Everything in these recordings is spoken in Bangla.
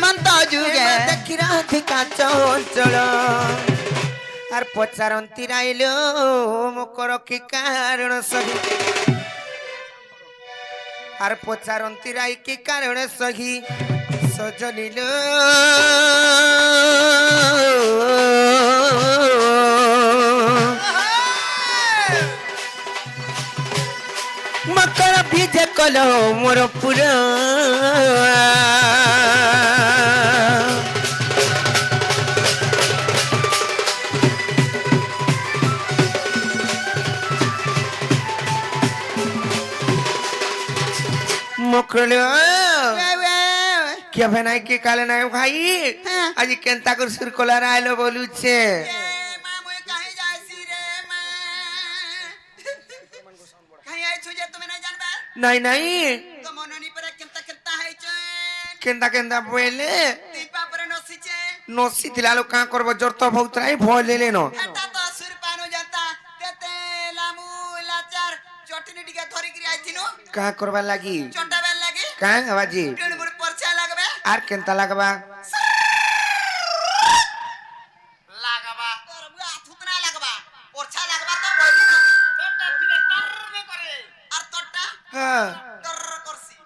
हेमंत जुगे देखी राधिका चंचल आर पचारंती राइलो मोकर की कारण सही आर पचारंती राई की कारण सही सजनिल मकर बीजे कलो मोर पुरा मुखलो क्या बनाई के काले नाय भाई आज केंता कर सिर कोला रायलो बोलू छे नहीं नहीं तो मननी पर केंता केंता है चैन केंता केंता बोले दीपा पर नसी चे नसी थिला लो का करबो जोर तो बहुत राई भय लेले न एटा तो सुर पानो जाता तेते लामू लाचार चटनी टिका धरि करी आइथिनो का करबा लागी चोटा बेल लागी का आवाजी टेण मोर परछा लागबे आर केंता लागबा लागबा तोर बुआ थुतना लागबा परछा लागबा तो बोली चोटा टिका टर में करे आर तोटा हां टर करसी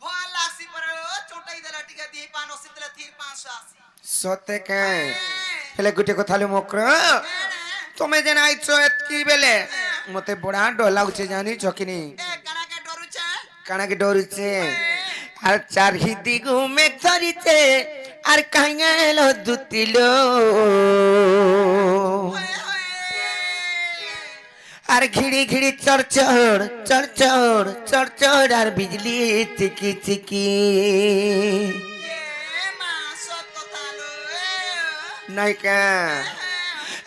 भल लासी पर चोटाई देला टिका दी पानो सितला थीर 580 सते के हेले गुटे কথা लो मकर তুমি যেন আইছো এতকি বেলে মতে বড়া ডর লাগুছে জানি চকিনি ए कना के डरुछे কানাকে ডরিছে আর চারহিদি ঘুমে ধরিছে আর কাঙ্গালো দুতিলো ओए ओए আর ঘিড়ি ঘিড়ি চড়চড় চড়চড় চড়চড় আর বিজলি চিকি চিকি ये मां सत कथा लो নাইকা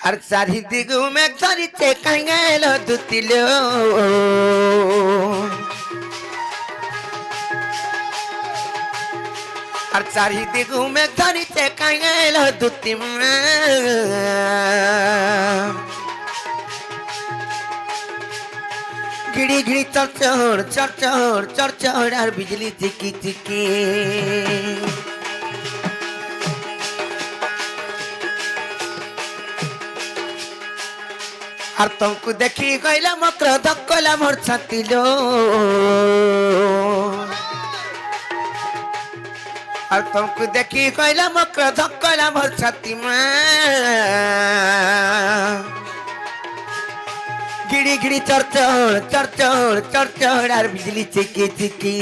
আর চারহিদি ঘুমে ধরিছে কাঙ্গালো দুতিলো আর চারহিদি ঘুমে ধরিছে কাঙ্গালো দুতিমা गिड़ी गिड़ी चढ़ चढ़ और बिजली चिकी चिकी और तुमको देखी गईला मकर धक्कला मोर छातिलो और तुमको देखी गईला मकर धक्कला मोर छाती में गिड़ी गिड़ी चढ़ और बिजली चिकी चिकी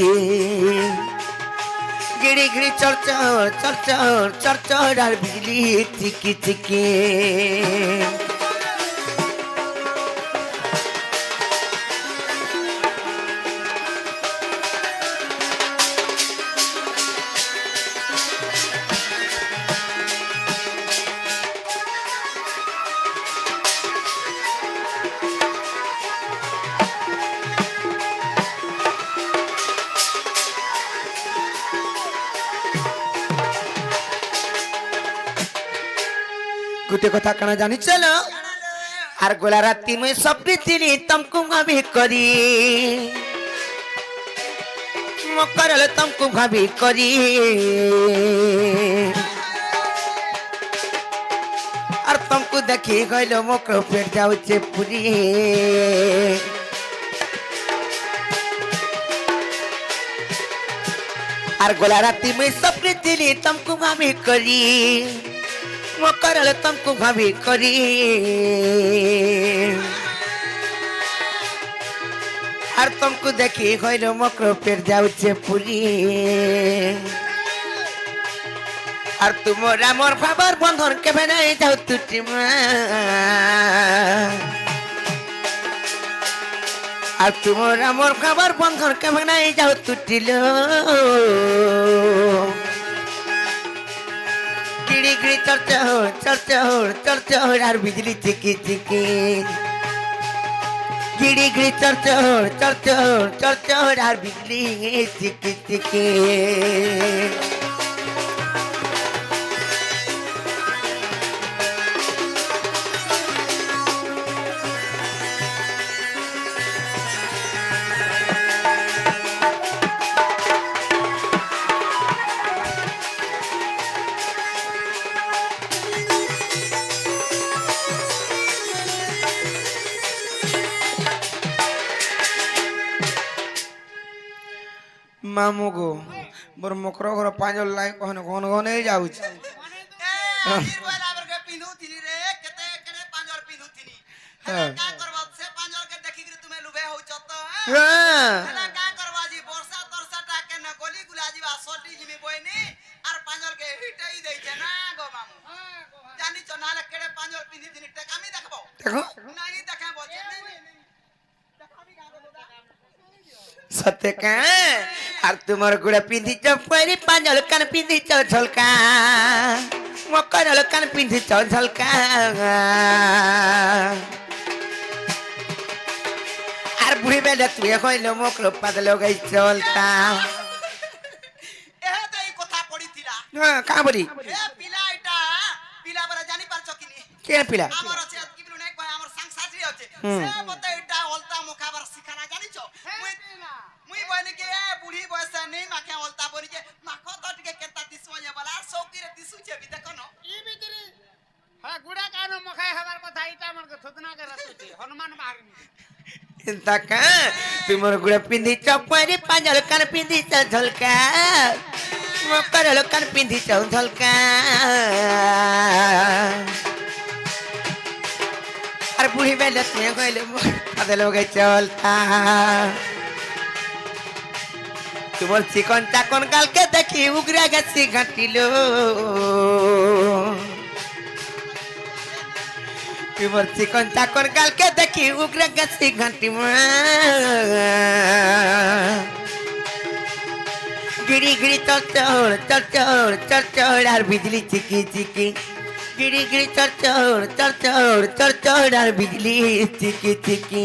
गिड़ी गिड़ी चढ़ और बिजली चिकी चिकी गुटे कथा कना जानी चलो आर गोला राती में सपनी थी तुमको भाभी करी मकरल तुमको भाभी करी और तुमको देखी गइलो मकर पेट जाउचे पूरी आर गोला राती में सपनी थी तुमको भाभी करी मकरल तुमको भाभी करी और तुमको देखी गइलो मकर पेट जाउचे पूरी और तुमरा मोर भाबर बंधन के बनाई जाऊ तुटी और तुमरा मोर भाबर बंधन के बनाई जाऊ तुटिलो गिड़ी गिड़ी चढ़ और बिजली चिकी चिकी गिड़ी गिड़ी चढ़ और बिजली चिकी चिकी মামু গো মোর মকর ঘর পাঁচল লাই কহন ঘন ঘনে যাଉଛି আজির বেলা বরকে পিন্ধুଥିଲି রে কেতে কেনে পাঁজর পিন্ধুଥିଲି হেলা কা করবা সে পাঁজরকে দেখি করে তুমি লুভে হউছ তো হেলা কা করবা জি বর্ষা তরসাটা কেন গলি গুলা জিবা সটি জিমি বইনি আর পাঁজরকে হিটাই দেইছে না গো মামু জানিছ নালে কেড়ে পাঁজর পিন্ধিଥିଲି টেকা আমি দেখবো দেখো নাই দেখা বলছে সত্য কা আর তোমার গুড়া পিঁধিছ পরি পাঁচল কান পিঁধিছ ঝলকা মকর কান পিঁধিছ ঝলকা আর বুড়ি বেলা তুই হইল মকর পাতল গাই চলতা এহে তো এই কথা পড়িছিলা হ্যাঁ কাবরি এ পিলা এটা পিলা বলে জানি পারছো কিনি কে পিলা আমার আছে কি বলু নাই কয় আমার সংসারী আছে হুম। সে মতে এটা অলতা মুখাবার শিখানা জানিছো মুই বইনি কে বুড়ি বয়স নেই মাকে অলতা বনি যে মাখো তো টিকে কেতা দিসো যে বলা আর সৌকিরে দিসুছে বি দেখো ন ই ভিতরে হ্যাঁ গুড়া কানো মখাই হবার কথা এটা আমার থতনা কে রাখছে হনুমান বাহারিনি চিন্তা কা তোমার গুড়া পিঁধিছ পরি পাঁচল কান পিঁধিছ ঝলকা মকর কান পিঁধিছ ঝলকা আর বুড়ি বেলা তুই হইল পাতল গাই চলতা তোমার চিকন চাকন কালকে দেখি উগরা গেছি ঘাটিল তোমার চিকন চাকন কালকে দেখি উগরা গেছি ঘাটি গিরি গিরি চড় চড় চড় চড় চড় চড় আর বিজলি চিকি চিকি গিরি গিরি চড় চড় চড় চড় চড় চড় আর বিজলি চিকি চিকি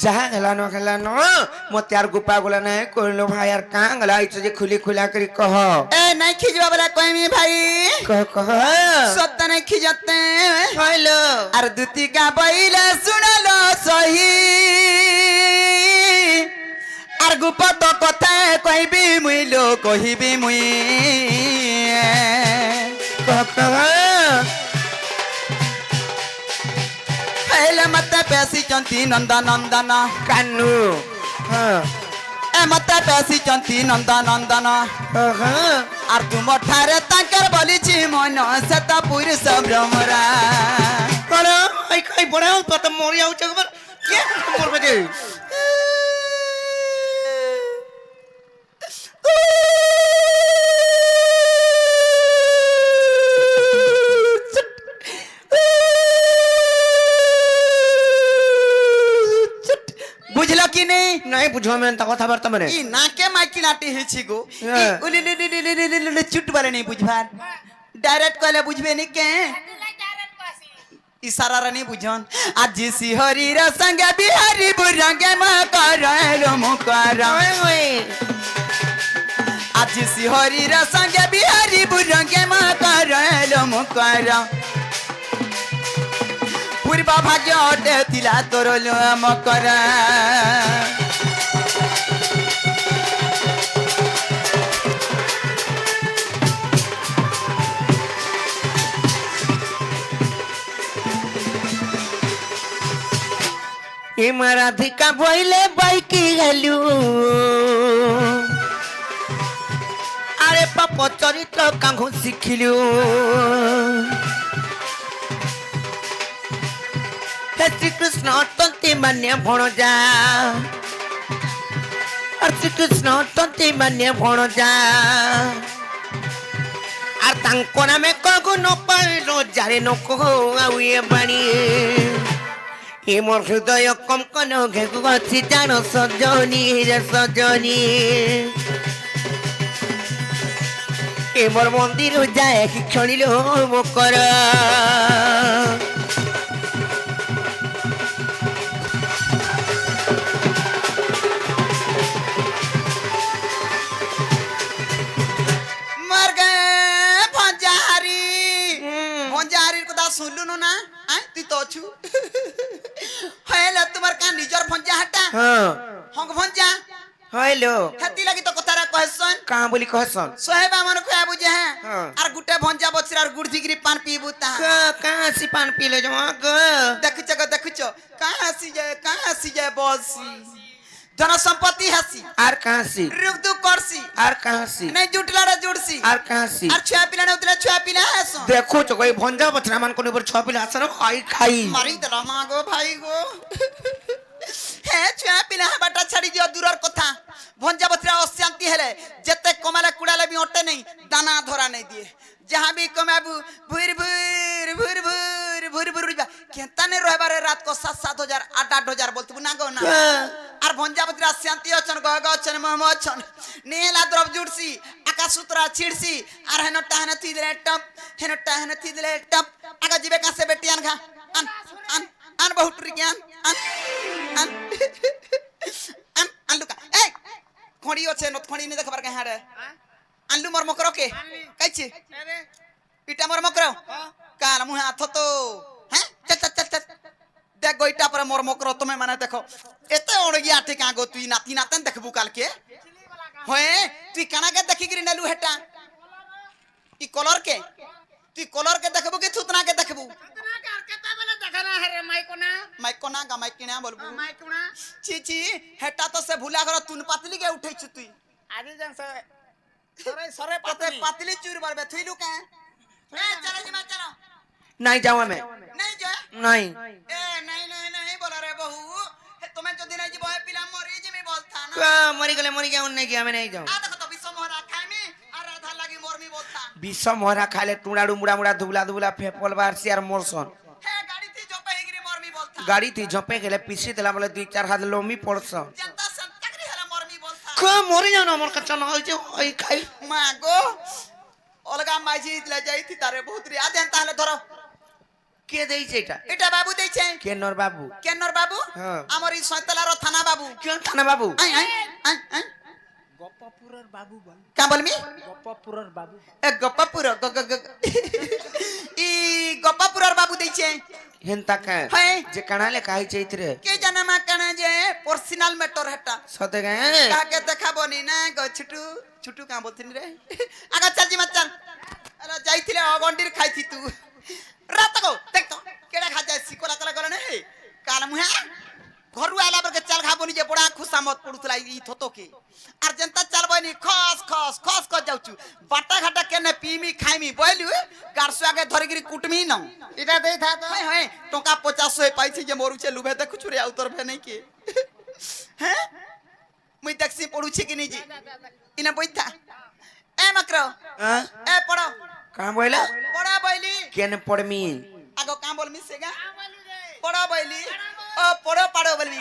যাহা খেলানো মতে আর গোপা গুলা নাই কইলো ভাই আর কাঁ গলা আইছো যে খুলি খুলা করি কহ এ নাই খিজবা বলা কইমি ভাই কহ কহ সত্য নাই খিজতে হইলো আর দুতি গা বইলে শুনালো সহি আর গুপত কথা কইবি মুইলো কহিবি মুই কহ কহ হেলে মতে পেছি চন্তি নন্দ নন্দন কানু হ্যাঁ এ মতে পেছি চন্তি নন্দ নন্দন হ্যাঁ আর তুম ঠারে তাঙ্কের বলিছি মন সেত পুরুষ ভ্রমরা কোন আই খাই বড়াও কত মরি আউছে খবর কে করবে যে বুঝলো কি নেই নাই বুঝো মেন তা কথা বার্তা মানে ই নাকে মাইকি নাটি হেছি গো হ্যাঁ। উলি লি লি লি লি লি লি চুট বলে নেই বুঝবার ডাইরেক্ট কইলে বুঝবে নি কে ইশারা রানি বুঝন আজ সিহরির সঙ্গে বিহারি বুরঙ্গে মা করলো মুকার ওই আজ সিহরির সঙ্গে বিহারি বুরঙ্গে মা করলো মুকার পূর্বা ভাগ্য অটে ଥିଲା তোর মকর রাধিকা বইলে বাইকি গেলু আরে পাপ চরিত্র কাঙ্ঘু শিখিলু হে শ্রীকৃষ্ণ তন্তি মানে ভণজা আর শ্রীকৃষ্ণ তন্তি মানে ভণজা আর তাঙ্ক নামে কগু নপাইল যারে নকো আউ এ বাণী এ মোর হৃদয় কঙ্কন ঘেগু আছে জান সজনী রে সজনী এ মোর মন্দির যায় কি ক্ষণিল মকর শুনলু না তুই তো অছু হইলে তোমার কান নিজর ভঞ্জা হাটা হ্যাঁ হং ভঞ্জা হইলো হেতি লাগি তো কথারা কহসন কাঁ বলি কহসন সোহেবা মন খুয়া বুঝে হ্যাঁ হ্যাঁ। আর গুটে ভঞ্জা বছর আর গুড় দিগরি পান পিবু তা কাঁ আসি পান পিলে জমা গো দেখুছ কাঁ আসি যায় বলছি ধন সম্পত্তি হাসি আর কাঁ আসি রূপ দু করছি আর কাঁ আসি নাই জুটলারে জুড়ছি আর কাঁ আসি আর ছুয়া পিলা নেউতলে ছুয়া পিলা হাসো দেখো চো কই ভঞ্জা বছরা মান কোন উপর ছপিলে আসন খাই খাই মারি দেলা মা গো ভাই গো হ্যাঁ ছুয়া পিলা বাটা ছাড়ি দিও দূরর কথা ভঞ্জা বছরা অশান্তি হেলে যেতে কমালে কুড়ালে বি অটে নেই দানা ধরা নেই দিয়ে যাহা বি কমাবু ভুর ভুর ভুর ভুর ভুর ভুর কেতানে রহবারে রাত কো 7-7 হাজার 8-8 বলতু না গো না আর ভঞ্জা বছরা শান্তি অছন গগ অছন মম অছন নীলা দ্রব জুড়ছি আকাশ সূত্রা ছিড়ছি আর হেনটা হেন থি দিলে টপ হেনটা হেন থি দিলে টপ আগা জিবে কাছে বেটিয়ান খা আন আন আন বহুত রিজ্ঞান আন আন আন আলুকা এই খড়ি আছে নত খড়ি নে দেখবার কে হাড়ে আলু মর মকর কে কাইছে আরে ইটা মর মকর কাল মুহে আথ তো হ্যাঁ চল চল চল চল দেখ গইটা পরে মর মকর তুমি মানে দেখো এতে অড়গিয়া ঠিক আগো তুই নাতি নাতেন দেখবু কালকে হয়ে তুই কানাকে দেখি গরি নেলু হেটা ই কলর কে তুই কলর কে দেখবু কি থুতনা কে দেখবু কিतना कर केता बेला देखना है रे माइको ना মাইকনা গা মাইকিনা বলবু माइको ना ছি ছি হেটা তো সে ভুলা গর তুন পাতলি কে উঠাইছু তুই आदि जन से सरे सरे পাতে पतली পাতলি চুর বারবে থইলু কে এ চলো জি মা চলো নাই যাও আমি नहीं जा নাই ए नहीं बोला रे बहू तुम्हें जो दिन आई बॉय पिला मरी जे में बोलता ना মরি গেলে মরি যাও নাই কি আমি নাই যাও आ देखो तो विश्व मोहरा खाई में और राधा लगी मोर में बोलता বিশ্ব মহরা খাইলে টুড়াড়ু মুড়া মুড়া দুবলা দুবলা ফেপল বারছি আর মরসন हे गाड़ी थी जो पे हिगरी मोर में बोलता গাড়ি তুই ঝপে গেলে পিছি দিলা বলে 2-4 হাত লমি পড়ছ जनता संतकरी हला मोर में बोलता ক মরি যাও না আমার কাছে না হইছে ওই খাই मां गो अलगा माजी ले जाई थी तारे बहुत रे आ देन ताले धरो কে দেইছে এটা এটা বাবু দেইছে কেনর বাবু কেনর বাবু হ্যাঁ। আমার এই সয়তলার থানা বাবু কেন থানা বাবু আই আই আই আই गप्पापुरर बाबू बोल का बोलमी गप्पापुरर बाबू এ গপ্পাপুর ই গপ্পাপুরর বাবু দেইছে হেনতা কা হ্যাঁ। যে কানালে খাইছে ইতরে কে জানে মা কানা যে পার্সোনাল ম্যাটার হেটা সতে গে কাকে দেখাবনি না গো ছুটু ছুটু কা বলতিন রে আগা চল জি মাচাল আরে যাইছিলে অগন্ডির খাইছি তু রাত গো দেখ তো কেডা খা যায় সিকোলা কলা কলা নে কাল মুহে ঘরু আলা বরকে চাল খাবনি যে বড়া খুশামত পড়ুতলা ই থতো কে আর জনতা চালবনি খস খস খস ক যাউচু বাটা ঘাটা কেনে পিমি খাইমি বইলু গারসু আগে ধরিগিরি কুটমি ন इटा दे था तो হাই হাই টকা 50 পাইছি যে মরুছে লুবে দেখুছু রে আউতর ভে নাই কি হ্যাঁ মুই দেখছি পড়ুছি কি নিজি ইনা বইতা এ মাকরো হ্যাঁ এ পড়ো কাম বইলা পড়া বইলি কেন পড়মি আগো কাম বলমি সেগা পড়া বইলি ও পড়ো পাড়ো বলবি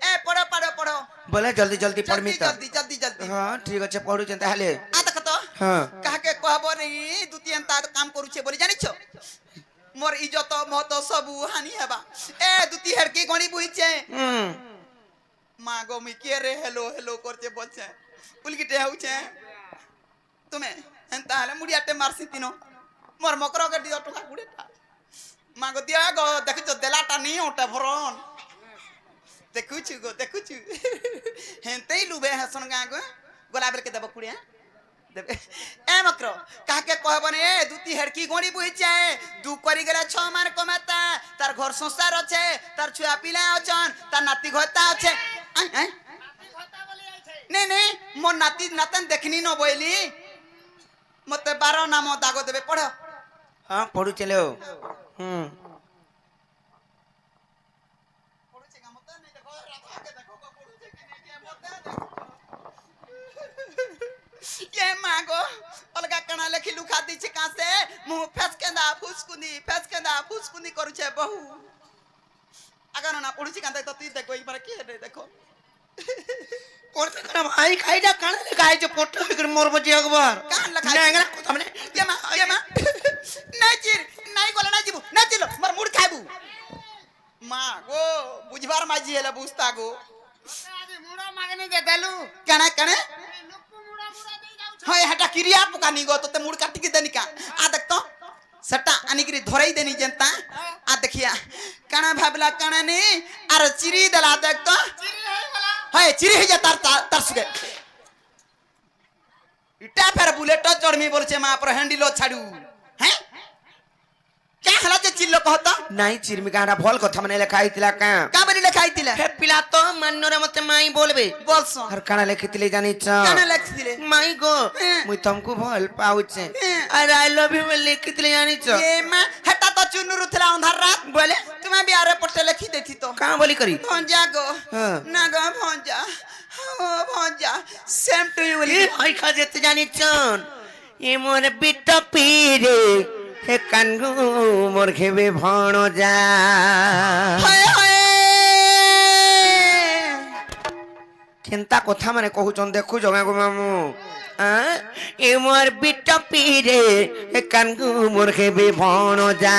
এ পড়ো পাড়ো পড়ো বলে জলদি জলদি পড়মি তো জলদি জলদি জলদি হ্যাঁ ঠিক আছে পড়ুছেন তাহলে আ দেখো তো হ্যাঁ কাকে কহব নি দুতি এন্তা কাম করুছে বলি জানিছো মোর ইজ্জত মহত সবু হানি হেবা এ দুতি হেড়কি গণি বুইছে হুম মা গো মি কে রে হেলো হেলো করছে বলছে উলকিটে হউছে তুমি এন্তা হলে মুড়িয়াটে মারছি তিনো মোর মকরকে দিও টকা কুড়েটা মা গো দিয়া গো দেখছো দেলাটা নি ওটা ভরন দেখুছু গো দেখুছু হেনতেই লুবে হাসন গা গো গোলাবের কে দেব কুড়িয়া দেবে এ মকর কাকে কহবনে এ দুতি হেড়কি গণি বুইছে দু করি গেলে 6 মার কমাতা তার ঘর সংসার আছে তার ছুয়া পিলা আছন তার নাতি ঘতা আছে আই আই नहीं नहीं मो नाती नातन देखनी न बोली मते 12 नाम दागो देबे पढ़ो हाँ पढ़ू चलो হুম पढ़ुचे का मते नहीं देखो रात के देखो को पढ़ुचे कि नहीं के मते ये मागो अलगा कणा लेखि लुखा दी छे का से मुंह फेस केंदा फुसकुंदी करूचे बहु अगर ना पढ़ुचे का तो तू देखो एक बार की है देखो করতে খারাপ আই খাইডা কানালে খাইছে পড়তে করে মরব যে একবার কান লাগাই না এগরা কথা মানে ये मा नहीं चिर नहीं गोला नहीं जीबू नहीं चिलो मर मुड़ खाइबू मां गो बुझबार माजी हेला बुझता गो आदि मुड़ा मागने दे देलु कणे कणे लुक्कु मुड़ा मुड़ा दे जाउ हाय हटा किरिया पुकानी गो तो ते मुड़ काटी के देनिका आ देख तो ସେଟା ଆନିକିରି ଧରେଇ ଦେନି ଯେନ୍ତା ଆ ଦେଖିଆ କାଣା ଭାବିଲା କାଣା ନି ଆର ଚିରି ଦେଲା ଦେख ତ ଚିରି ହେଇଗଲା ହଏ ଚିରି ହେଇ ଯା ତାର ସୁगे इटा फेर बुलेट चढ़मी बोलछे मां पर हैंडलो छाडू हैं क्या हला जे चिल्लो कहत ନାଇଁ ଚିର୍ମି କାଁଟା ଭଲ କଥା ମାନେ ଲେଖା ହେଇଥିଲା କାଁ का बनी लिखाइतिले ହେ ପିଲା ତ ମାନରେ ମତେ ମାଇ ବୋଲବେ बोलसो আর କାଣା ଲେଖିଥିଲେ ଜାଣିଛ काना लिखतिले ମାଇ ଗো ହେଁ। ମୁଇଁ ତମକୁ ଭଲ ପାଉଛେ ହେଁ। আর আই লভ ইউ লেଖିଥିଲେ জানিଛ ये मां हटा तो चुनुरु थला अंधार रात बोले तुम्हें भी आरे पट्टे लिखि देथि तो କାଁ ବୋଲି କରି भंजा गो हाँ। ना गो भंजा ओ भंजा सेम टू यू এ ভাই খা যেতে জানিছন এ মোর বিট পীরে হে কানগু মোর খেবে ভণ যা हाय हाय কেনতা কথা মানে কহুছন দেখু জগা গো মামু এ মোর বিট পীরে হে কানগু মোর খেবে ভণ যা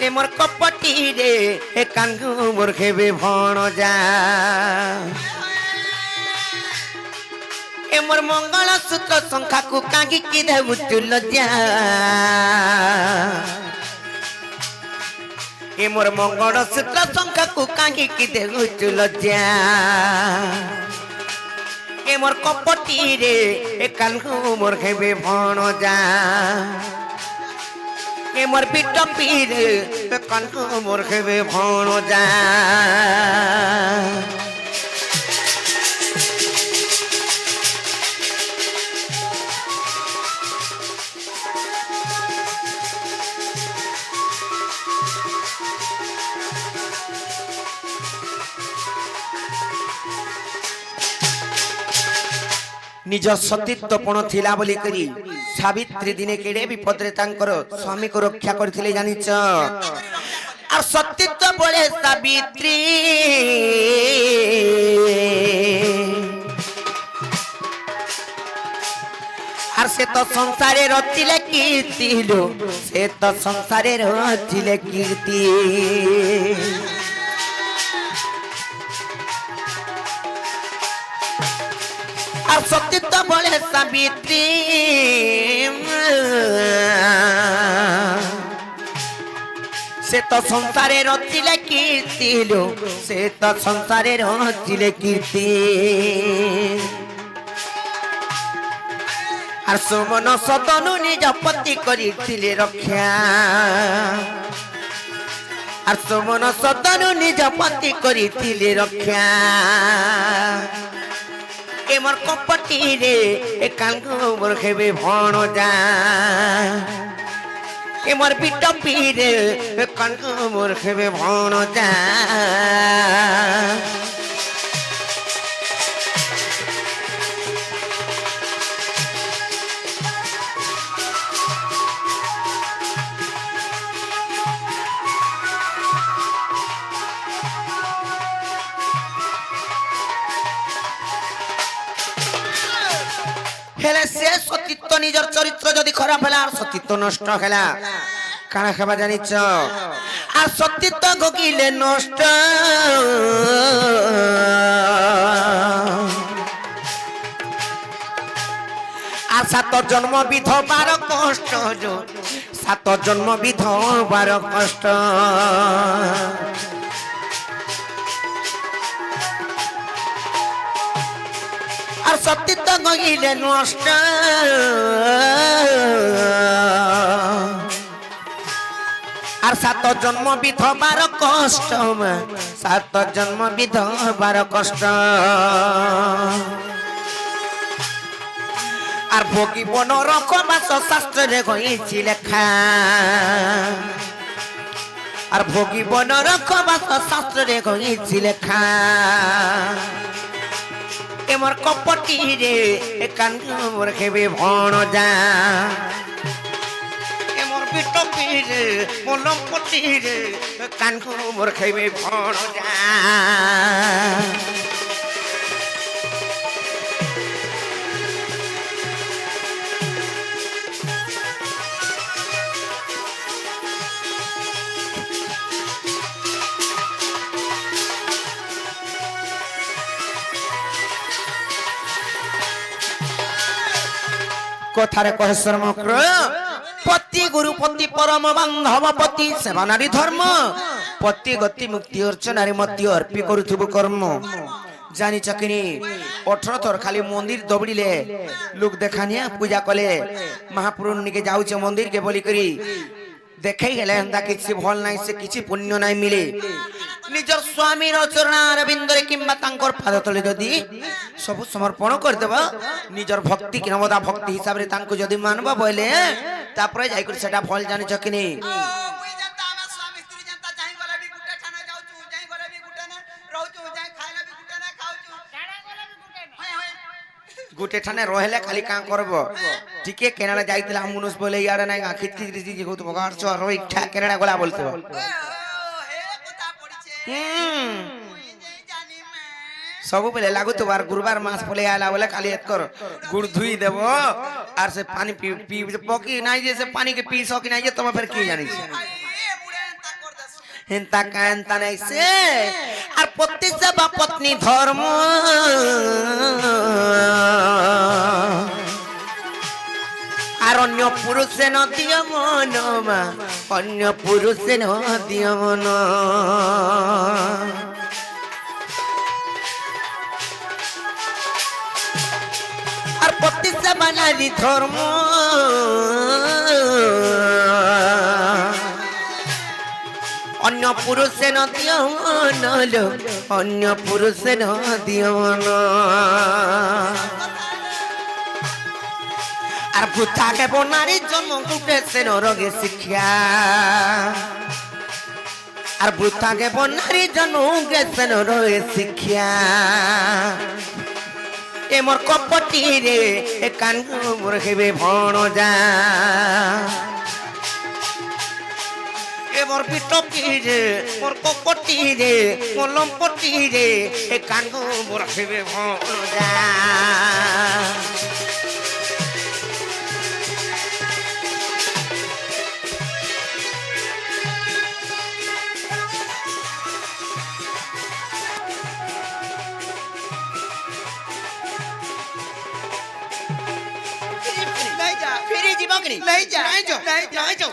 এ মোর কপটি রে হে কানগু মোর খেবে ভণ যা এ মোর মঙ্গল সূত্র সংখ্যাকু কাঙ্গি কি দেবু তুল যা এ মোর মঙ্গল সূত্র সংখ্যাকু কাঙ্গি কি দেবু তুল যা এ মোর কপটি রে হে কানগু মোর খেবে ভণ যা এ মোর পিট পীরে কানকু মোর খেবে ভণ যা নিজ সতীত্বপণ থিলা বলি করি সাবিত্রী দিনে কেড়ে বিপদরে তাঙ্কর স্বামীকে রক্ষা করিଥିଲେ জানিছ আর সতীত্ব বলে সাবিত্রী আর সে তো সংসারে রচিলে কীর্তি লো সে তো সংসারে রচিলে কীর্তি আর সতীত্ব বলে সাবিত্রী সে তো সংসারে রচিলে কীর্তি লো সে তো সংসারে রচিলে কীর্তি আর সুমন সতনু নিজ পতি করিছিলে রক্ষা আর সুমন সতনু নিজ পতি করিছিলে রক্ষা এ মোর কপটি রে এ কানকু মোর খেবে ভণ যা এ মোর পিট পীরে এ কানকু মোর খেবে ভণ যা হেলে সে সতীত্ব নিজের চরিত্র যদি খারাপ হেলা আর সতীত্ব নষ্ট হেলা কানা খাবা জানিছ আর সতীত্ব গকিলে নষ্ট আর সাত জন্ম বিধবার কষ্ট সাত জন্ম বিধবার কষ্ট আর সতীত্ব গইলে নষ্ট আর সাত জন্ম বিধবার কষ্ট সাত জন্ম বিধবার কষ্ট আর ভোগিব নরকবাস শাস্ত্রে হয়েছি লেখা আর ভোগিব নরকবাস শাস্ত্রে হয়েছি লেখা এ মোর কপটি রে এ কানকু মোর খেবে ভণ যা এ মোর পিট পীরে মোর লম্পটি রে এ কানকু মোর খেবে ভণ যা কথারে কহে শর্মক্র পতি গুরু পতি পরম বান্ধব পতি সেবা নারী ধর্ম পতি গতি মুক্তি অর্চনারে মতি অর্পি করুথিব কর্ম জানিছ কিনি 18 থর খালি মন্দির দবড়িলে লোক দেখানিয়া পূজা কলে মহাপুরুষ নিকে যাউছে মন্দির কে বলি করি দেখাই গেলে হেন্তা কিছু ভাল নাই সে কিছু পুণ্য নাই মিলে নিজর স্বামীর চরণার বিন্দরে কিংবা তাঙ্কর পাদ তলে যদি সবু সমর্পণ করে দেব নিজর ভক্তি কি নবদা ভক্তি হিসাবে তাঙ্কু যদি মানব বলে তারপরে যাই করে সেটা ফল জানিছ কিনি মুই জানতা আমার স্বামী স্ত্রী জানতা যাই গলে বি গুটে ঠানে যাউচু যাই গলে বি গুটে না রহুচু যাই খাইলে বি গুটে না খাউচু ছাড়া গলে বি গুটে না হয় হয় গোটে ঠানে রহেলে খালি কাঁ করব টিকে কেনাডা যাইতিলা মনুষ বলে ইয়াড়ে নাই খিচ খিচ রিজি যে কত বগার চ রই ঠা কেনাডা গলা বলতে ও হে কথা পড়িছে মুই যাই জানি মে सब बेले लागू तो बार गुरुवार मास पले आला बोले खाली एक कर गुड़ धुई देबो और से पानी पी पी पकी नहीं जे से पानी के पी सकी नहीं जे तुम फिर की जानी ए मुड़े ता कर दस हेंता कांता नहीं से और पति सब पत्नी धर्म আর অন্য পুরুষে নদিয় মন মা অন্য পুরুষে নদিয় মন আর পতি সমানারি ধর্ম অন্য পুরুষে নদিয় মন অন্য পুরুষে নদিয় মন আর বুথাকে বনারি জন্ম গুটেছে নরগে শিক্ষা আর বুথাকে বনারি জন্ম গেছে নরগে শিক্ষা এ মোর কপটি রে এ কান মোর হেবে ভণ যা এ মোর পিটকি রে মোর কপটি রে মোর লম্পটি রে এ কান মোর হেবে ভণ যা नहीं जा ফিরে যাবো কি नहीं जा नहीं जाओ नहीं जा नहीं जाओ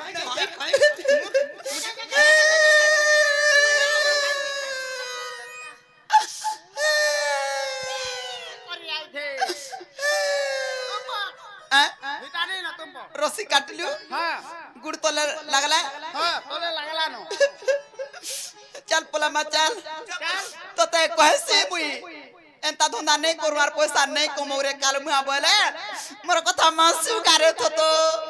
अरे आई थे हिताने ना तुम रस्सी काट लियो हां गुड़ तले लगला हां तोले लागला नो चल पोला मा चल चल तो ते कहसे मुई एंता धंदा नहीं करू आर पैसा नहीं कमौरे काल मुआ बोले मोर कथा मासु कारे थो तो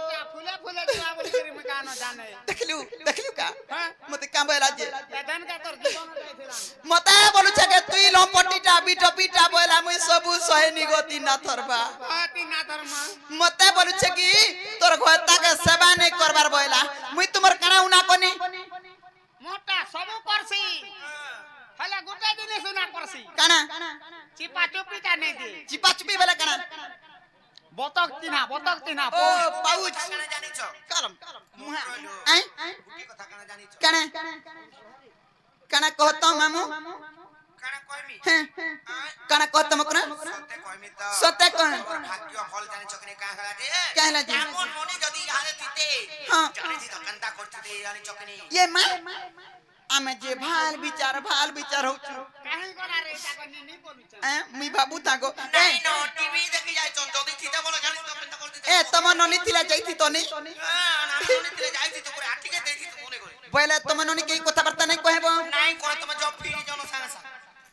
क्या फुले फुले क्या बोल करी मैं कानो जाने देखलियो का हां मते काम बेला जे धन का तोर जीवन जाइथिला मते बोलु छे के तुई लंपटीटा बिटपीटा बोला मुई सबु सहे निगति ना थरबा हाती ना धर्म मते बोलु छे कि तोर घरता के सेवा नहीं करबार बोला मुई तुमर कना उना कोनी मोटा सब करसी हला गुटा दिन सुना करसी कना चिपा चुपी का नहीं दे चिपा चुपी बेला कना बतक तिना ओ पाउच জানিছ करम मुहा कहलु। आई কি কথা কানা জানিছ कना कना कहतो मामू কানা কইমি कना कहतो मकना সতে কইমি তো सत्य कह তোর ভাগ্য ফল জানিছ কিনে কাঁ হলা যে कहला जी এমন মনে যদি ইহারে দিতে हां জানিছি তো কান্তা করতে জানিছ কিনে ये मां आमे जे भाल विचार हो काहे कोना रे ता कनी नहीं बोलुछ मुई बाबू ताको নাই নো টিভি দেখি যাই চল যদি থিতে বলো জানিস তো কান্তা করতে ए तम ननी थिला जाईथि तनी না মনে তিলে যাইছি তো করে আটিকে দেইছি তো মনে করে बोले तम ननी के কথা বার্তা নাই कहबो নাই কয় তুমি জব ফিরি জন সাঙ্গ সাঙ্গ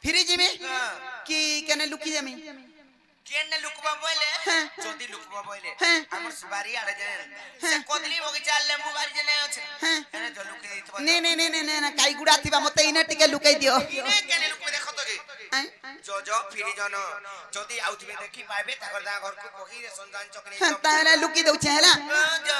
फिरी जिमी की केने लुकी जामी কেনে লুকবা বইলে হ্যাঁ। যদি লুকবা বইলে হ্যাঁ। আমার সুবারি আড়ে যায় সে কদলি বগিচা লেম্বু বাড়ি জেনে আছে হ্যাঁ। এনে জ লুকি দিতবা ने ने ने ने ने काई गुडा थिबा मते इने टिके लुकाई दियो ইনে কেনে লুকবে দেখো তো যে আই জ ফিরি জন যদি আউথবে দেখি পাইবে তাকর দা ঘরকু পকি রে সন্ধান চকনি हां ताले लुकी दउछे हला ज